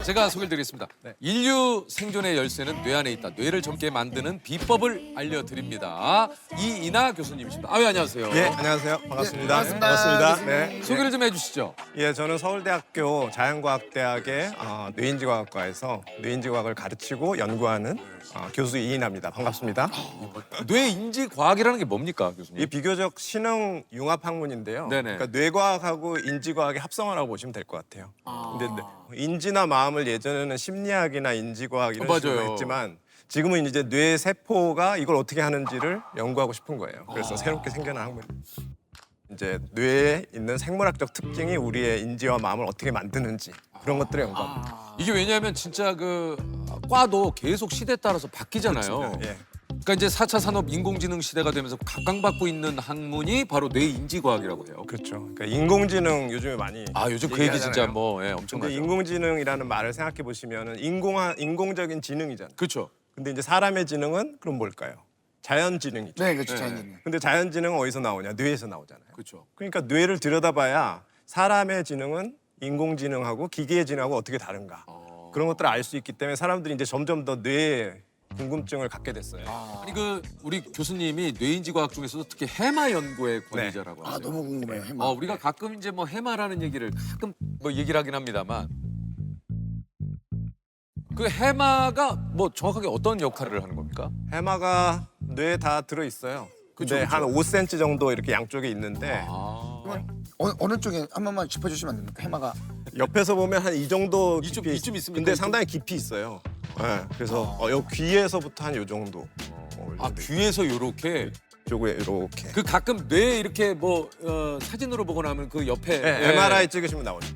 제가 소개를 드리겠습니다. 네. 인류 생존의 열쇠는 뇌 안에 있다. 뇌를 젊게 만드는 비법을 알려드립니다. 이인하 교수님이십니다. 예, 안녕하세요. 예, 안녕하세요. 반갑습니다. 네, 반갑습니다. 네. 소개를 좀 해주시죠. 예, 저는 서울대학교 자연과학대학의 뇌인지과학과에서 뇌인지과학을 가르치고 연구하는 교수 이인하입니다. 반갑습니다. 뇌인지 과학이라는 게 뭡니까, 교수님? 이 비교적 신흥 융합 학문인데요. 네네. 그러니까 뇌과학하고 인지과학의 합성어라고 보시면 될 것 같아요. 근데 인지나 마음을 예전에는 심리학이나 인지과학 이런 식으로 맞아요. 했지만 지금은 이제 뇌 세포가 이걸 어떻게 하는지를 연구하고 싶은 거예요. 그래서 새롭게 생겨난 학문입니다. 이제 뇌에 있는 생물학적 특징이 우리의 인지와 마음을 어떻게 만드는지 그런 것들을 연구합니다. 이게 왜냐하면 진짜 그 과도 계속 시대에 따라서 바뀌잖아요. 예. 그러니까 이제 4차 산업 인공지능 시대가 되면서 각광받고 있는 학문이 바로 뇌인지과학이라고 해요. 그렇죠. 그러니까 인공지능 요즘에 많이 요즘 그 얘기 진짜 얘기하잖아요. 뭐 근데 엄청나죠. 인공지능이라는 말을 생각해 보시면은 인공적인 지능이잖아요. 그렇죠. 근데 이제 사람의 지능은 그럼 뭘까요? 자연지능이죠. 네, 그렇죠. 자연인. 근데 자연지능은 어디서 나오냐? 뇌에서 나오잖아요. 그렇죠. 그러니까 뇌를 들여다봐야 사람의 지능은 인공지능하고 기계의 지능하고 어떻게 다른가 그런 것들을 알 수 있기 때문에 사람들이 이제 점점 더 뇌에 궁금증을 갖게 됐어요. 아니 그 우리 교수님이 뇌인지과학 중에서도 특히 해마 연구의 권위자라고 하세요. 너무 궁금해요. 해마. 우리가 가끔 이제 뭐 해마라는 얘기를 가끔 뭐 얘기를 하긴 합니다만 그 해마가 뭐 정확하게 어떤 역할을 하는 겁니까? 해마가 뇌에 다 들어 있어요. 그쵸, 근데 그쵸. 한 5cm 정도 이렇게 양쪽에 있는데 그러면 어느 쪽에 한 번만 짚어주시면 안 됩니까? 해마가. 옆에서 보면 한 이 정도 이쯤 깊이 있습니까? 근데 이쯤? 상당히 깊이 있어요. 네, 그래서 요 귀에서부터 한 요 정도. 귀에서 요렇게 쪽에 이렇게. 그 가끔 뇌 이렇게 뭐 사진으로 보거나 하면 그 옆에 네, MRI 찍으시면 나오죠.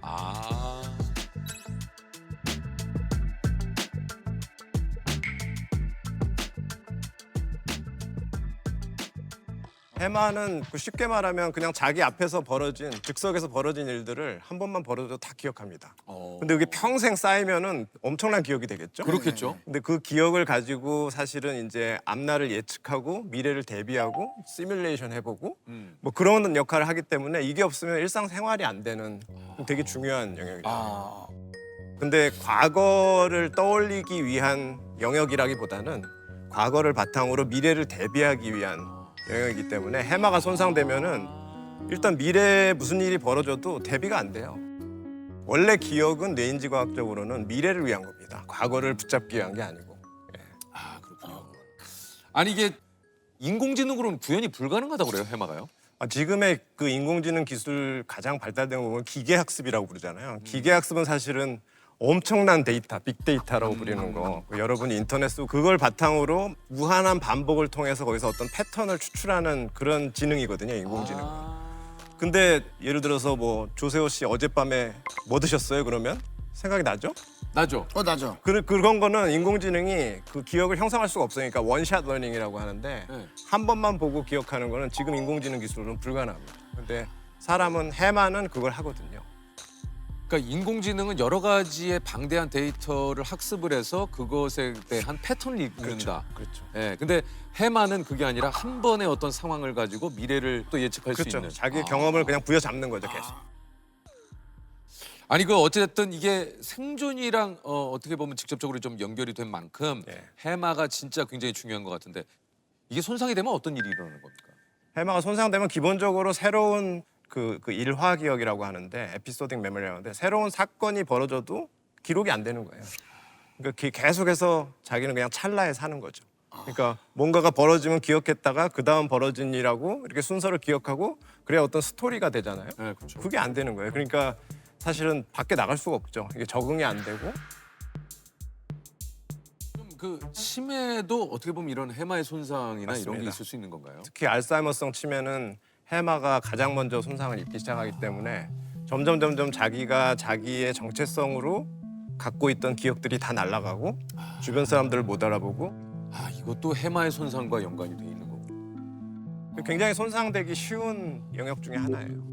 해마는 쉽게 말하면 그냥 자기 앞에서 벌어진 즉석에서 벌어진 일들을 한 번만 벌어도 다 기억합니다. 근데 그게 평생 쌓이면은 엄청난 기억이 되겠죠. 그렇겠죠. 근데 그 기억을 가지고 사실은 이제 앞날을 예측하고 미래를 대비하고 시뮬레이션 해보고 뭐 그런 역할을 하기 때문에 이게 없으면 일상생활이 안 되는 되게 중요한 영역이에요. 근데 과거를 떠올리기 위한 영역이라기보다는 과거를 바탕으로 미래를 대비하기 위한 영역이기 때문에 해마가 손상되면은 일단 미래에 무슨 일이 벌어져도 대비가 안 돼요. 원래 기억은 뇌인지과학적으로는 미래를 위한 겁니다. 과거를 붙잡기 위한 게 아니고. 그렇군요. 아니 이게 인공지능으로는 구현이 불가능하다고 그래요, 해마가요? 지금의 그 인공지능 기술 가장 발달된 거 보면 기계학습이라고 부르잖아요. 기계학습은 사실은 엄청난 데이터, 빅데이터라고 부르는 거. 여러분이 인터넷 쓰고 그걸 바탕으로 무한한 반복을 통해서 거기서 어떤 패턴을 추출하는 그런 지능이거든요, 인공지능은. 근데 예를 들어서 뭐 조세호 씨 어젯밤에 뭐 드셨어요? 그러면 생각이 나죠? 나죠. 나죠. 그런 거는 인공지능이 그 기억을 형성할 수가 없으니까 원샷 러닝이라고 하는데 네. 한 번만 보고 기억하는 거는 지금 인공지능 기술로는 불가능합니다. 근데 사람은 해마는 그걸 하거든요. 그러니까 인공지능은 여러 가지의 방대한 데이터를 학습을 해서 그것에 대한 패턴을 읽는다. 그렇죠. 예, 근데 해마는 그게 아니라 한 번의 어떤 상황을 가지고 미래를 또 예측할 수 그렇죠. 있는. 자기 경험을 그냥 부여잡는 거죠, 계속. 아니 그 어쨌든 이게 생존이랑 어떻게 보면 직접적으로 좀 연결이 된 만큼 예. 해마가 진짜 굉장히 중요한 것 같은데 이게 손상이 되면 어떤 일이 일어나는 겁니까? 해마가 손상되면 기본적으로 새로운 그 일화 기억이라고 하는데 에피소딩 메모리라고 하는데 새로운 사건이 벌어져도 기록이 안 되는 거예요. 그러니까 계속해서 자기는 그냥 찰나에 사는 거죠. 그러니까 뭔가가 벌어지면 기억했다가 그 다음 벌어진 일하고 이렇게 순서를 기억하고 그래야 어떤 스토리가 되잖아요. 네, 그렇죠. 그게 안 되는 거예요. 그러니까 사실은 밖에 나갈 수가 없죠. 이게 적응이 안 되고. 그 치매도 어떻게 보면 이런 해마의 손상이나 이런 게 맞습니다. 있을 수 있는 건가요? 특히 알츠하이머성 치매는 해마가 가장 먼저 손상을 입기 시작하기 때문에 점점 자기가 자기의 정체성으로 갖고 있던 기억들이 다 날아가고 주변 사람들을 못 알아보고 이것도 해마의 손상과 연관이 돼 있는 거고. 굉장히 손상되기 쉬운 영역 중에 하나예요.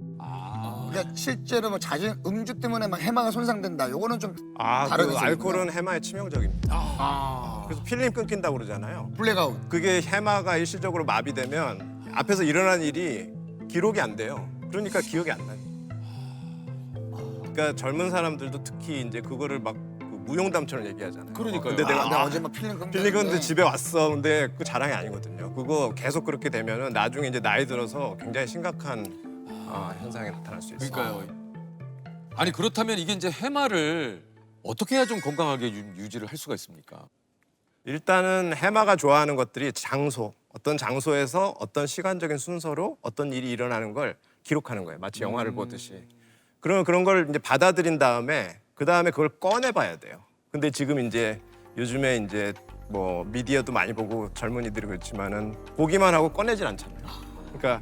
그러니까 실제로 뭐 잦은 음주 때문에 막 해마가 손상된다. 요거는 좀 다른 그 의미군요. 알코올은 해마에 치명적입니다. 그래서 필름 끊긴다고 그러잖아요. 블랙아웃. 그게 해마가 일시적으로 마비되면 앞에서 일어난 일이 기록이 안 돼요. 그러니까 기억이 안 나요. 그러니까 젊은 사람들도 특히 이제 그거를 막 무용담처럼 얘기하잖아요. 그러니까요. 근데 내가 어제 막 필링 건데. 빌리건데 집에 왔어. 근데 그 자랑이 아니거든요. 그거 계속 그렇게 되면은 나중에 이제 나이 들어서 굉장히 심각한 현상이 나타날 수 있어요. 그러니까요. 아니 그렇다면 이게 이제 해마를 어떻게 해야 좀 건강하게 유지를 할 수가 있습니까? 일단은 해마가 좋아하는 것들이 장소, 어떤 장소에서 어떤 시간적인 순서로 어떤 일이 일어나는 걸 기록하는 거예요. 마치 영화를 보듯이. 그러면 그런 걸 이제 받아들인 다음에 그 다음에 그걸 꺼내봐야 돼요. 근데 지금 이제 요즘에 이제 뭐 미디어도 많이 보고 젊은이들이 그렇지만은 보기만 하고 꺼내질 않잖아요. 그러니까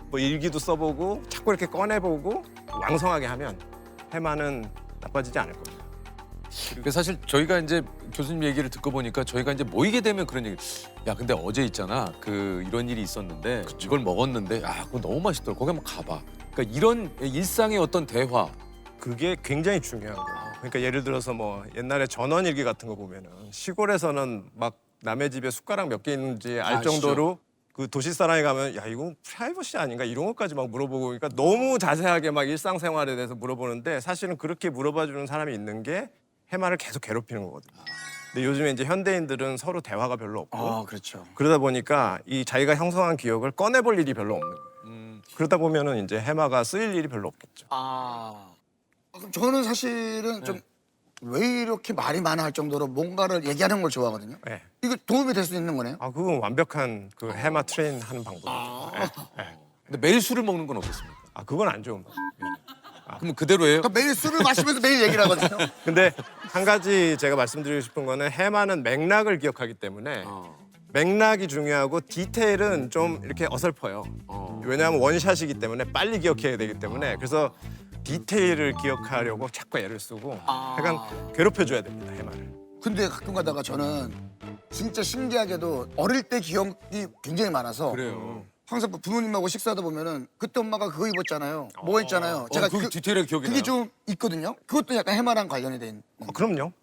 뭐 일기도 써보고 자꾸 이렇게 꺼내보고 왕성하게 하면 해마는 나빠지지 않을 겁니다. 그 사실 저희가 이제 교수님 얘기를 듣고 보니까 저희가 이제 모이게 되면 그런 얘기. 야 근데 어제 있잖아 그 이런 일이 있었는데 이걸 먹었는데 야 그거 너무 맛있더라. 거기 한번 가봐. 그러니까 이런 일상의 어떤 대화. 그게 굉장히 중요한 거예요. 그러니까 예를 들어서 뭐 옛날에 전원일기 같은 거 보면은 시골에서는 막 남의 집에 숟가락 몇 개 있는지 알 아시죠? 정도로 그 도시 사람이 가면 야 이거 프라이버시 아닌가 이런 것까지 막 물어보고 그러니까 너무 자세하게 막 일상생활에 대해서 물어보는데 사실은 그렇게 물어봐 주는 사람이 있는 게 해마를 계속 괴롭히는 거거든요. 근데 요즘에 이제 현대인들은 서로 대화가 별로 없고 그렇죠. 그러다 보니까 이 자기가 형성한 기억을 꺼내볼 일이 별로 없는 거예요. 그러다 보면은 이제 해마가 쓰일 일이 별로 없겠죠. 그럼 저는 사실은 좀 왜 이렇게 말이 많아 할 정도로 뭔가를 얘기하는 걸 좋아하거든요. 네. 이거 도움이 될 수 있는 거네요. 그건 완벽한 그 해마 트레인 하는 방법이죠. 근데 매일 술을 먹는 건 어떻습니까? 그건 안 좋은 방법. 그럼 그대로예요? 그러니까 매일 술을 마시면서 매일 얘기를 하거든요. 근데 한 가지 제가 말씀드리고 싶은 거는 해마는 맥락을 기억하기 때문에 맥락이 중요하고 디테일은 좀 이렇게 어설퍼요. 왜냐하면 원샷이기 때문에 빨리 기억해야 되기 때문에 그래서 디테일을 기억하려고 자꾸 애를 쓰고 약간 괴롭혀줘야 됩니다, 해마를. 근데 가끔 가다가 저는 진짜 신기하게도 어릴 때 기억이 굉장히 많아서 그래요. 항상 부모님하고 식사하다 보면은 그때 엄마가 그거 입었잖아요. 뭐 했잖아요. 제가 그 디테일하게 기억이 그게 나요? 좀 있거든요. 그것도 약간 해마랑 관련이 돼 있는. 그럼요.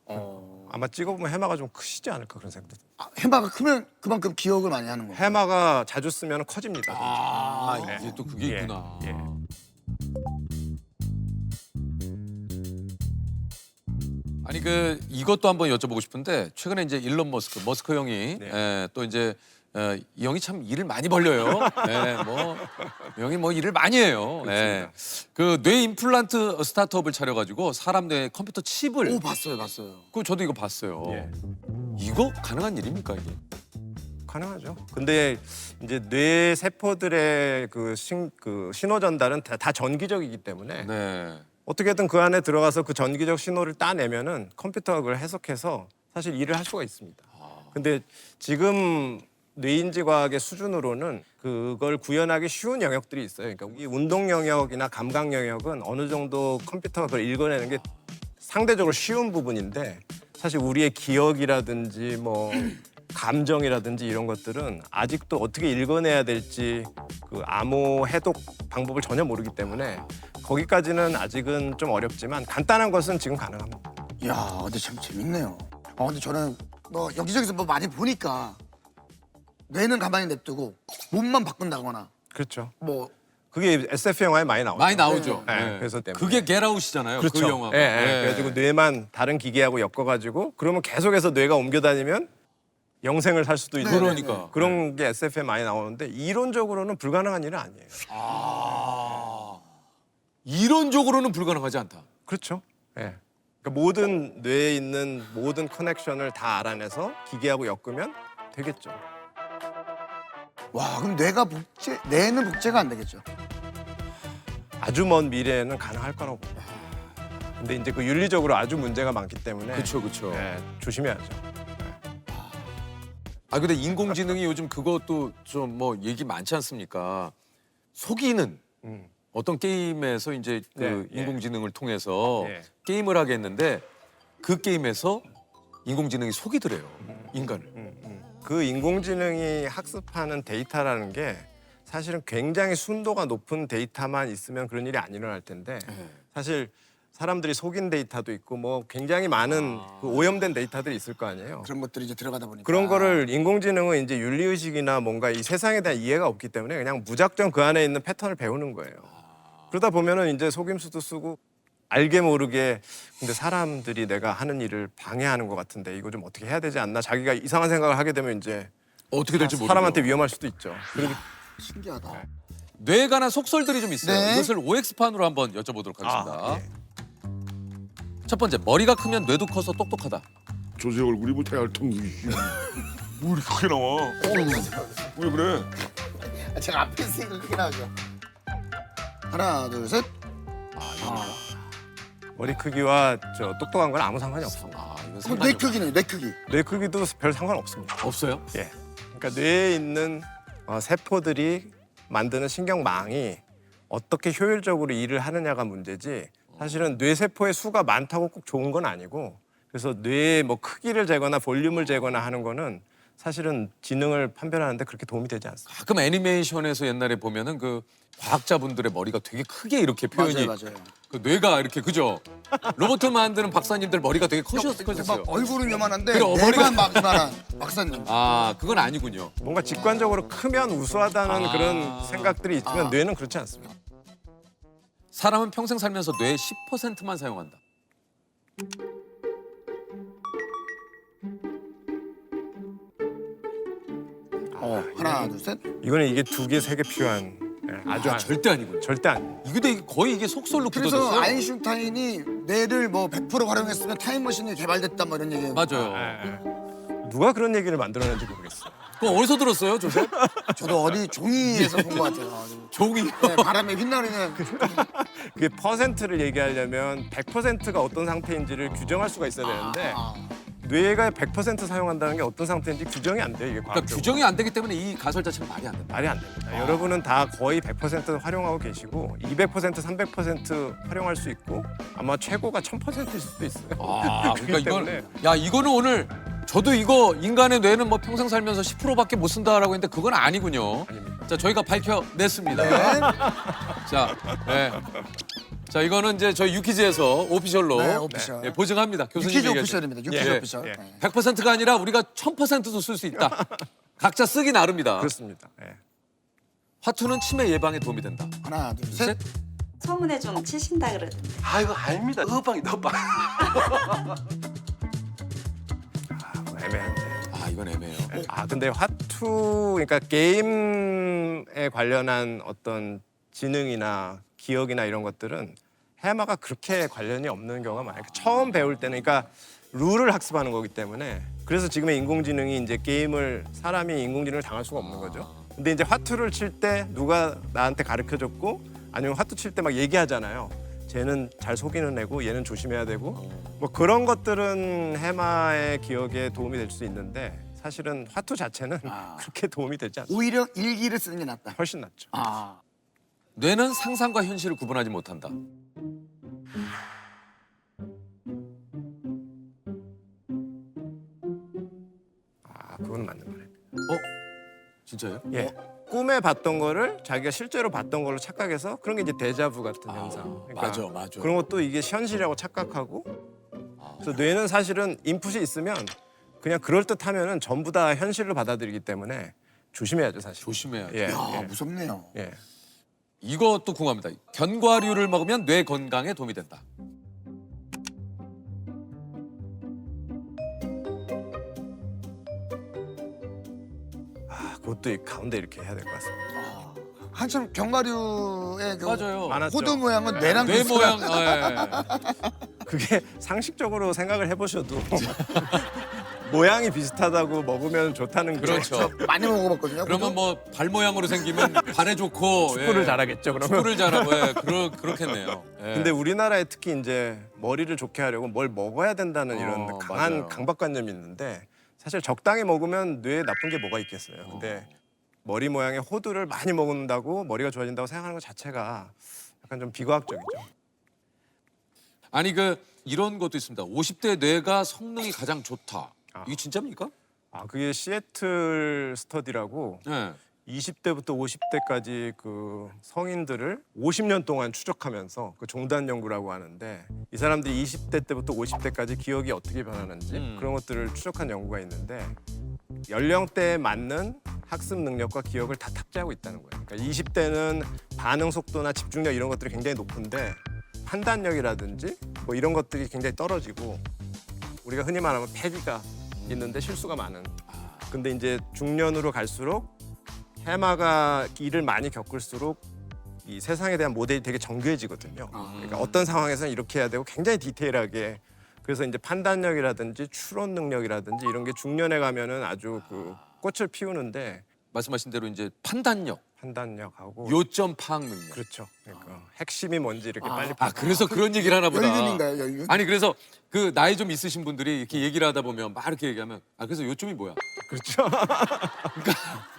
아마 찍어보면 해마가 좀 크시지 않을까 그런 생각도 들어요. 해마가 크면 그만큼 기억을 많이 하는 거예요. 해마가 자주 쓰면 커집니다. 이게 또 그게 예, 있구나. 예. 아니 그 이것도 한번 여쭤보고 싶은데 최근에 이제 일론 머스크 형이 네. 또 이제 이 형이 참 일을 많이 벌려요. 뭐 이 형이 뭐 일을 많이 해요. 그 뇌 임플란트 스타트업을 차려가지고 사람 뇌 컴퓨터 칩을. 오 봤어요. 그 저도 이거 봤어요. 예. 이거 가능한 일입니까 이게? 가능하죠. 근데 이제 뇌 세포들의 그 신호 전달은 다 전기적이기 때문에 네. 어떻게든 그 안에 들어가서 그 전기적 신호를 따내면은 컴퓨터가 그걸 해석해서 사실 일을 할 수가 있습니다. 근데 지금 뇌인지 과학의 수준으로는 그걸 구현하기 쉬운 영역들이 있어요. 그러니까 이 운동 영역이나 감각 영역은 어느 정도 컴퓨터가 그걸 읽어내는 게 상대적으로 쉬운 부분인데 사실 우리의 기억이라든지 뭐 감정이라든지 이런 것들은 아직도 어떻게 읽어내야 될지 그 암호 해독 방법을 전혀 모르기 때문에 거기까지는 아직은 좀 어렵지만 간단한 것은 지금 가능합니다. 이야, 근데 참 재밌네요. 근데 저는 뭐 여기저기서 뭐 많이 보니까 뇌는 가만히 냅두고 몸만 바꾼다거나 그렇죠. 뭐 그게 SF 영화에 많이 나오죠. 많이 나오죠. 네, 그래서 때문에. 그게 겟아웃이잖아요. 그렇죠. 그 영화가. 예, 예. 그래가지고 뇌만 다른 기계하고 엮어가지고 그러면 계속해서 뇌가 옮겨 다니면 영생을 살 수도 있는 그러니까. 그런 게 SF에 많이 나오는데 이론적으로는 불가능한 일은 아니에요. 이론적으로는 불가능하지 않다. 그렇죠. 예. 그러니까 모든 뇌에 있는 모든 커넥션을 다 알아내서 기계하고 엮으면 되겠죠. 와, 그럼 뇌는 복제가 안 되겠죠. 아주 먼 미래에는 가능할 거라고 봅니다. 근데 이제 그 윤리적으로 아주 문제가 많기 때문에 그렇죠. 예, 조심해야죠. 아 근데 인공지능이 요즘 그것도 좀 뭐 얘기 많지 않습니까? 속이는 어떤 게임에서 이제 그 네, 예. 인공지능을 통해서 예. 게임을 하게 했는데 그 게임에서 인공지능이 속이더래요 인간을. 그 인공지능이 학습하는 데이터라는 게 사실은 굉장히 순도가 높은 데이터만 있으면 그런 일이 안 일어날 텐데 사실 사람들이 속인 데이터도 있고 뭐 굉장히 많은 그 오염된 데이터들이 있을 거 아니에요. 그런 것들이 이제 들어가다 보니까 그런 거를 인공지능은 이제 윤리의식이나 뭔가 이 세상에 대한 이해가 없기 때문에 그냥 무작정 그 안에 있는 패턴을 배우는 거예요. 그러다 보면은 이제 속임수도 쓰고 알게 모르게 근데 사람들이 내가 하는 일을 방해하는 것 같은데 이거 좀 어떻게 해야 되지 않나 자기가 이상한 생각을 하게 되면 이제 어떻게 될지 모르죠. 사람한테 위험할 수도 있죠. 그리고 신기하다. 뇌에 관한 속설들이 좀 있어요. 네. 이것을 OX판으로 한번 여쭤보도록 하겠습니다. 예. 첫 번째, 머리가 크면 뇌도 커서 똑똑하다. 조세 얼굴이 뭐 대알통 뭐 이렇게 크게 나와? 왜 그래? 제가 앞에 있으니까 크게 나오죠. 하나, 둘, 셋. 머리 크기와 저 똑똑한 건 아무 상관이 없습니다. 아, 이건 뇌 상관이 크기네, 뇌 크기. 뇌 크기도 별 상관 없습니다. 없어요? 예. 그러니까 뇌에 있는 세포들이 만드는 신경망이 어떻게 효율적으로 일을 하느냐가 문제지 사실은 뇌 세포의 수가 많다고 꼭 좋은 건 아니고 그래서 뇌의 뭐 크기를 재거나 볼륨을 재거나 하는 거는 사실은 지능을 판별하는데 그렇게 도움이 되지 않습니다. 가끔 애니메이션에서 옛날에 보면은 그 과학자분들의 머리가 되게 크게 이렇게 표현이 맞아요. 그 뇌가 이렇게 그죠? 로봇 만드는 박사님들 머리가 되게 커졌어요. 막 얼굴은 요만한데 그래, 뇌만 막 이만한 박사님. 아, 그건 아니군요. 뭔가 직관적으로 크면 우수하다는 아. 그런 생각들이 있지만 뇌는 그렇지 않습니다. 사람은 평생 살면서 뇌의 10%만 사용한다. 하나, 둘, 셋. 이거는 이게 두 개, 세 개 필요한 아주 절대 아니군요. 절대 아니에요. 근데 거의 이게 속설로 그래서 굳어졌어요. 아인슈타인이 뇌를 뭐 100% 활용했으면 타임머신이 개발됐다 뭐 이런 얘기. 맞아요. 누가 그런 얘기를 만들어낸지 모르겠어요. 그거 어디서 들었어요, 조셉? 저도 어디 종이에서 본 것 같아요. 종이. 네, 바람에 휘날리는. 그게 퍼센트를 얘기하려면 100%가 어떤 상태인지를 규정할 수가 있어야 되는데 뇌가 100% 사용한다는 게 어떤 상태인지 규정이 안 돼요. 이게 그러니까 과학적으로. 규정이 안 되기 때문에 이 가설 자체는 말이 안 된다. 말이 안 됩니다. 여러분은 다 거의 100% 활용하고 계시고 200%, 300% 활용할 수 있고 아마 최고가 1000%일 수도 있어요. 아, 그러니까 그렇기 이건 때문에 야, 이거는 오늘 저도 이거 인간의 뇌는 뭐 평생 살면서 10%밖에 못 쓴다라고 했는데 그건 아니군요. 아닙니다. 자, 저희가 밝혀냈습니다. 자, 네. 자, 이거는 이제 저희 유키즈에서 오피셜로 네, 오피셜. 예, 보증합니다. 교수님 유키즈 얘기하신. 오피셜입니다. 유키즈 예. 오피셜. 예. 네. 100%가 아니라 우리가 1000%도 쓸 수 있다. 각자 쓰기 나름이다. 그렇습니다. 예. 화투는 치매 예방에 도움이 된다. 하나, 둘, 셋. 셋. 소문에 좀 치신다 그러던데. 아 이거 아닙니다. 어빵이다 어빵. 애매한데. 아, 이건 애매해요. 근데 화투 그러니까 게임에 관련한 어떤 지능이나 기억이나 이런 것들은 해마가 그렇게 관련이 없는 경우가 많아요. 처음 배울 때는 그러니까 룰을 학습하는 거기 때문에 그래서 지금의 인공지능이 이제 게임을 사람이 인공지능을 당할 수가 없는 거죠. 근데 이제 화투를 칠 때 누가 나한테 가르쳐 줬고 아니면 화투 칠 때 막 얘기하잖아요. 쟤는 잘 속이는 애고 얘는 조심해야 되고 뭐 그런 것들은 해마의 기억에 도움이 될 수 있는데 사실은 화투 자체는 그렇게 도움이 되지 않습니다. 오히려 일기를 쓰는 게 낫다. 훨씬 낫죠. 뇌는 상상과 현실을 구분하지 못한다. 그건 맞는 말이에요. 진짜요? 예. 꿈에 봤던 거를 자기가 실제로 봤던 걸로 착각해서 그런 게 이제 데자부 같은 현상. 맞아, 맞아. 그런 것도 이게 현실이라고 착각하고. 그래서 뇌는 사실은 인풋이 있으면 그냥 그럴 듯하면은 전부 다 현실로 받아들이기 때문에 조심해야죠, 사실. 조심해야죠. 예. 야, 예. 무섭네요. 예. 이것도 궁금합니다. 견과류를 먹으면 뇌 건강에 도움이 된다. 그것도 이 가운데 이렇게 해야 될 것 같습니다. 한참 견과류의 그 맞아요. 많았죠. 호두 모양은 뇌랑 뇌 비슷해요. 모양. 예. 그게 상식적으로 생각을 해보셔도 모양이 비슷하다고 먹으면 좋다는 게 그렇죠. 많이 먹어봤거든요. 그러면 뭐 발 모양으로 생기면 발에 좋고 축구를 예. 잘하겠죠. 그러면. 축구를 잘하고 예. 그렇겠네요. 예. 근데 우리나라에 특히 이제 머리를 좋게 하려고 뭘 먹어야 된다는 이런 강한 맞아요. 강박관념이 있는데 사실 적당히 먹으면 뇌에 나쁜 게 뭐가 있겠어요. 근데 머리 모양의 호두를 많이 먹는다고 머리가 좋아진다고 생각하는 것 자체가 약간 좀 비과학적이죠. 아니 그 이런 것도 있습니다. 50대 뇌가 성능이 가장 좋다. 이게 진짜입니까? 그게 시애틀 스터디라고 예. 20대부터 50대까지 그 성인들을 50년 동안 추적하면서 그 종단 연구라고 하는데 이 사람들이 20대 때부터 50대까지 기억이 어떻게 변하는지 그런 것들을 추적한 연구가 있는데 연령대에 맞는 학습 능력과 기억을 다 탑재하고 있다는 거예요. 그러니까 20대는 반응 속도나 집중력 이런 것들이 굉장히 높은데 판단력이라든지 뭐 이런 것들이 굉장히 떨어지고 우리가 흔히 말하면 패기가 있는데 실수가 많은. 근데 이제 중년으로 갈수록 해마가 일을 많이 겪을수록 이 세상에 대한 모델이 되게 정교해지거든요. 그러니까 어떤 상황에서는 이렇게 해야 되고 굉장히 디테일하게. 그래서 이제 판단력이라든지 추론 능력이라든지 이런 게 중년에 가면은 아주 그 꽃을 피우는데 말씀하신 대로 이제 판단력, 판단력하고 요점 파악 능력. 그렇죠. 그러니까 핵심이 뭔지 이렇게 빨리 아 그래서 그런 얘기를 하나 보다. 연륜인가요, 연륜? 아니 그래서 그 나이 좀 있으신 분들이 이렇게 얘기를 하다 보면 막 이렇게 얘기하면 아 그래서 요점이 뭐야? 그렇죠.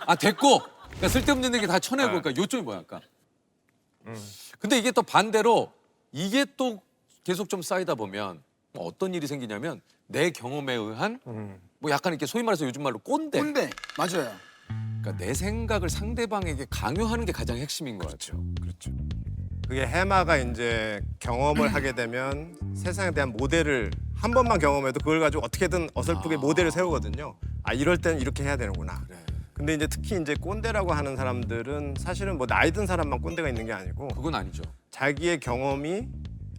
아 됐고 그러니까 쓸데없는 얘기 다 쳐내고 그러니까 요점이 뭐야? 그러니까. 근데 이게 또 반대로 이게 또 계속 좀 쌓이다 보면 뭐 어떤 일이 생기냐면 내 경험에 의한 뭐 약간 이렇게 소위 말해서 요즘 말로 꼰대. 꼰대 맞아요. 그러니까 내 생각을 상대방에게 강요하는 게 가장 핵심인 것 같아요. 그렇죠. 그게 해마가 이제 경험을 하게 되면 세상에 대한 모델을 한 번만 경험해도 그걸 가지고 어떻게든 어설프게 모델을 세우거든요. 아 이럴 때는 이렇게 해야 되는구나. 그래. 근데 이제 특히 이제 꼰대라고 하는 사람들은 사실은 뭐 나이 든 사람만 꼰대가 있는 게 아니고 그건 아니죠. 자기의 경험이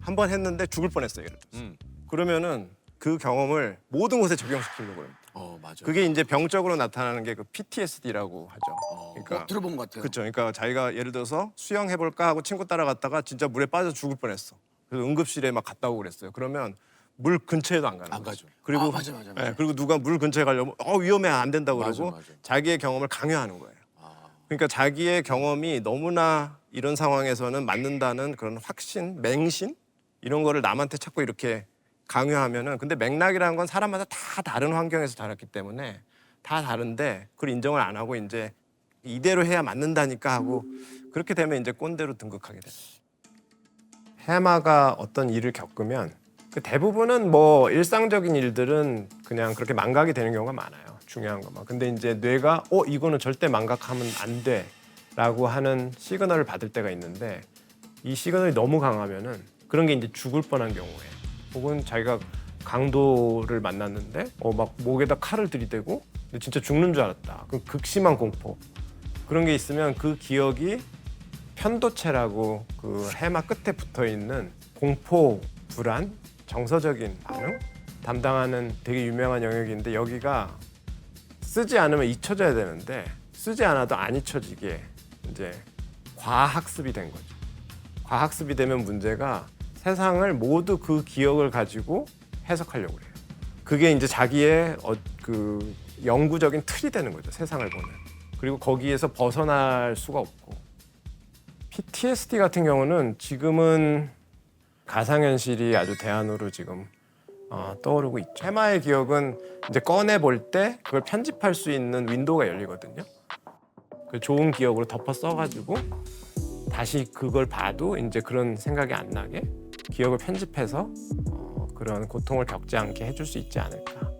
한 번 했는데 죽을 뻔했어요. 예를 들어서. 그러면은 그 경험을 모든 곳에 적용시키려고 합니다. 맞아요. 그게 이제 병적으로 나타나는 게 그 PTSD라고 하죠. 그러니까 들어본 것 같아요. 그렇죠. 그러니까 자기가 예를 들어서 수영해 볼까 하고 친구 따라갔다가 진짜 물에 빠져 죽을 뻔했어. 그래서 응급실에 막 갔다 오고 그랬어요. 그러면 물 근처에도 안 가는 안 거죠. 가죠. 그리고 맞아. 예, 그리고 누가 물 근처에 가려면 위험해 안 된다고 그러고 맞아. 자기의 경험을 강요하는 거예요. 그러니까 자기의 경험이 너무나 이런 상황에서는 맞는다는 그런 확신, 맹신 이런 거를 남한테 자꾸 이렇게 강요하면은 근데 맥락이라는 건 사람마다 다 다른 환경에서 자랐기 때문에 다 다른데 그걸 인정을 안 하고 이제 이대로 해야 맞는다니까 하고 그렇게 되면 이제 꼰대로 등극하게 돼요. 해마가 어떤 일을 겪으면 그 대부분은 뭐 일상적인 일들은 그냥 그렇게 망각이 되는 경우가 많아요. 중요한 것만. 근데 이제 뇌가 이거는 절대 망각하면 안 돼라고 하는 시그널을 받을 때가 있는데 이 시그널이 너무 강하면은 그런 게 이제 죽을 뻔한 경우에 혹은 자기가 강도를 만났는데 막 목에다 칼을 들이대고 진짜 죽는 줄 알았다. 그 극심한 공포 그런 게 있으면 그 기억이 편도체라고 그 해마 끝에 붙어 있는 공포, 불안, 정서적인 반응 담당하는 되게 유명한 영역인데 여기가 쓰지 않으면 잊혀져야 되는데 쓰지 않아도 안 잊혀지게 이제 과학습이 된 거죠. 과학습이 되면 문제가 세상을 모두 그 기억을 가지고 해석하려고 해요. 그게 이제 자기의 그 영구적인 틀이 되는 거죠. 세상을 보는. 그리고 거기에서 벗어날 수가 없고. PTSD 같은 경우는 지금은 가상현실이 아주 대안으로 지금 떠오르고 있죠. 해마의 기억은 이제 꺼내 볼 때 그걸 편집할 수 있는 윈도우가 열리거든요. 그 좋은 기억으로 덮어 써가지고 다시 그걸 봐도 이제 그런 생각이 안 나게 기억을 편집해서 그런 고통을 겪지 않게 해줄 수 있지 않을까.